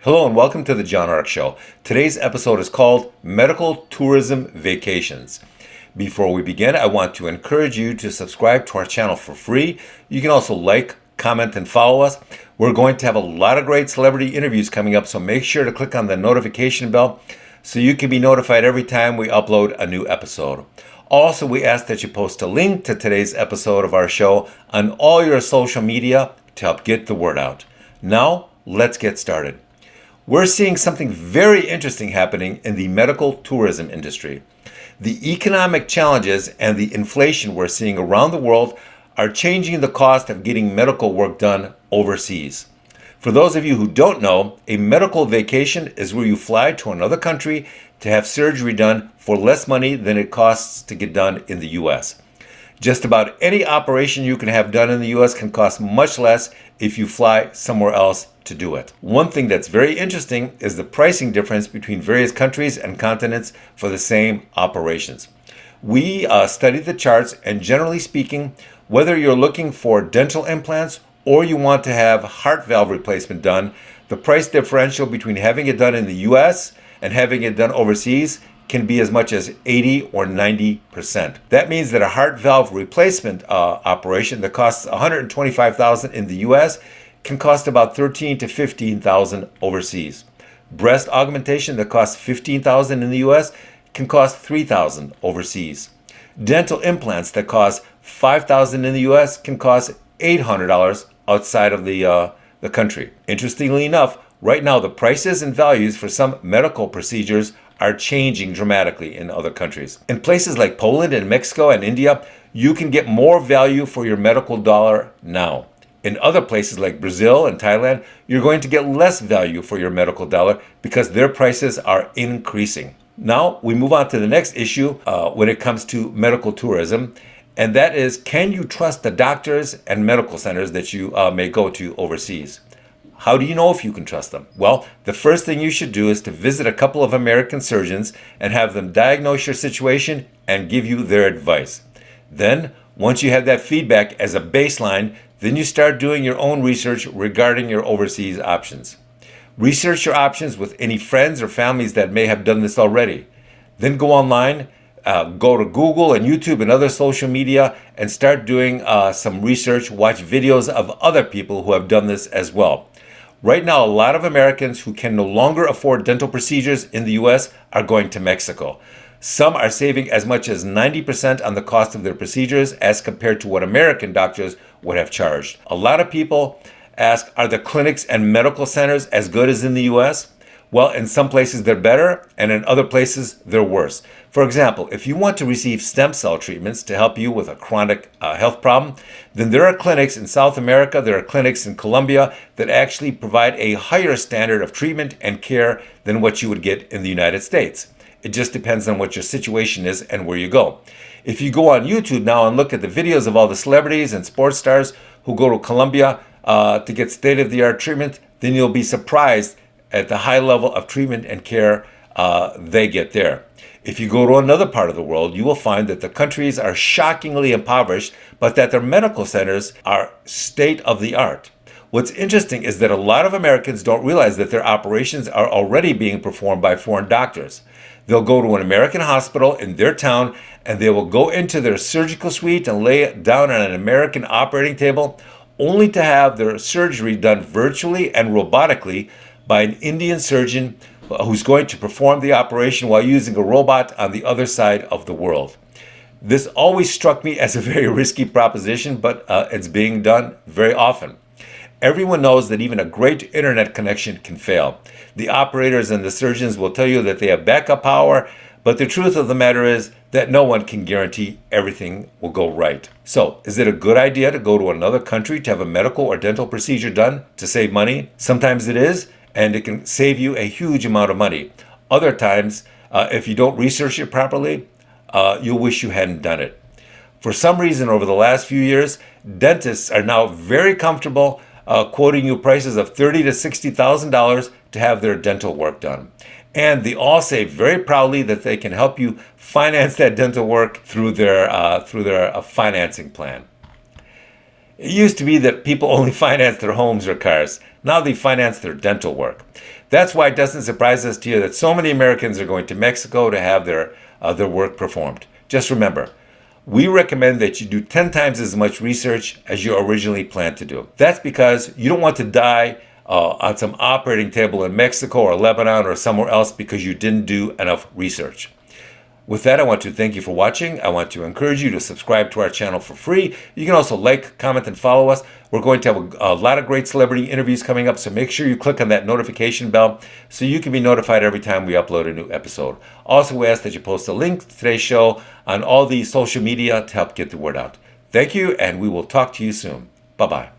Hello and welcome to the John Ark Show. Today's episode is called Medical Tourism Vacations. Before we begin, I want to encourage you to subscribe to our channel for free. You can also like, comment, and follow us. We're going to have a lot of great celebrity interviews coming up, so make sure to click on the notification bell so you can be notified every time we upload a new episode. Also, we ask that you post a link to today's episode of our show on all your social media to help get the word out. Now, let's get started. We're seeing something very interesting happening in the medical tourism industry. The economic challenges and the inflation we're seeing around the world are changing the cost of getting medical work done overseas. For those of you who don't know, a medical vacation is where you fly to another country to have surgery done for less money than it costs to get done in the US. Just about any operation you can have done in the US can cost much less if you fly somewhere else to do it. One thing that's very interesting is the pricing difference between various countries and continents for the same operations. We studied the charts, and generally speaking, whether you're looking for dental implants or you want to have heart valve replacement done, the price differential between having it done in the US and having it done overseas can be as much as 80 or 90%. That means that a heart valve replacement operation that costs $125,000 in the US can cost about $13,000 to $15,000 overseas. Breast augmentation that costs $15,000 in the US can cost $3,000 overseas. Dental implants that cost $5,000 in the US can cost $800 outside of the country. Interestingly enough, right now the prices and values for some medical procedures are changing dramatically in other countries. In places like Poland and Mexico and India, you can get more value for your medical dollar now. In other places like Brazil and Thailand, you're going to get less value for your medical dollar because their prices are increasing. Now we move on to the next issue when it comes to medical tourism, and that is, can you trust the doctors and medical centers that you may go to overseas? How do you know if you can trust them? Well, the first thing you should do is to visit a couple of American surgeons and have them diagnose your situation and give you their advice. Then, once you have that feedback as a baseline, then you start doing your own research regarding your overseas options. Research your options with any friends or families that may have done this already. Then go online, go to Google and YouTube and other social media and start doing some research. Watch videos of other people who have done this as well. Right now, a lot of Americans who can no longer afford dental procedures in the US are going to Mexico. Some are saving as much as 90% on the cost of their procedures as compared to what American doctors would have charged. A lot of people ask, are the clinics and medical centers as good as in the US? Well, in some places they're better, and in other places they're worse. For example, if you want to receive stem cell treatments to help you with a chronic health problem, then there are clinics in South America, there are clinics in Colombia that actually provide a higher standard of treatment and care than what you would get in the United States. It just depends on what your situation is and where you go. If you go on YouTube now and look at the videos of all the celebrities and sports stars who go to Colombia to get state-of-the-art treatment, then you'll be surprised at the high level of treatment and care they get there. If you go to another part of the world, you will find that the countries are shockingly impoverished, but that their medical centers are state-of-the-art. What's interesting is that a lot of Americans don't realize that their operations are already being performed by foreign doctors. They'll go to an American hospital in their town and they will go into their surgical suite and lay down on an American operating table, only to have their surgery done virtually and robotically by an Indian surgeon who's going to perform the operation while using a robot on the other side of the world. This always struck me as a very risky proposition, but it's being done very often. Everyone knows that even a great internet connection can fail. The operators and the surgeons will tell you that they have backup power, but the truth of the matter is that no one can guarantee everything will go right. So, is it a good idea to go to another country to have a medical or dental procedure done to save money? Sometimes it is, and it can save you a huge amount of money. Other times, if you don't research it properly, you'll wish you hadn't done it. For some reason, over the last few years, dentists are now very comfortable quoting you prices of $30,000 to $60,000 to have their dental work done. And they all say very proudly that they can help you finance that dental work through their financing plan. It used to be that people only finance their homes or cars. Now they finance their dental work. That's why it doesn't surprise us to hear that so many Americans are going to Mexico to have their work performed. Just remember, we recommend that you do 10 times as much research as you originally planned to do. That's because you don't want to die on some operating table in Mexico or Lebanon or somewhere else because you didn't do enough research. With that, I want to thank you for watching. I want to encourage you to subscribe to our channel for free. You can also like, comment, and follow us. We're going to have a lot of great celebrity interviews coming up, so make sure you click on that notification bell so you can be notified every time we upload a new episode. Also, we ask that you post a link to today's show on all the social media to help get the word out. Thank you, and we will talk to you soon. Bye-bye.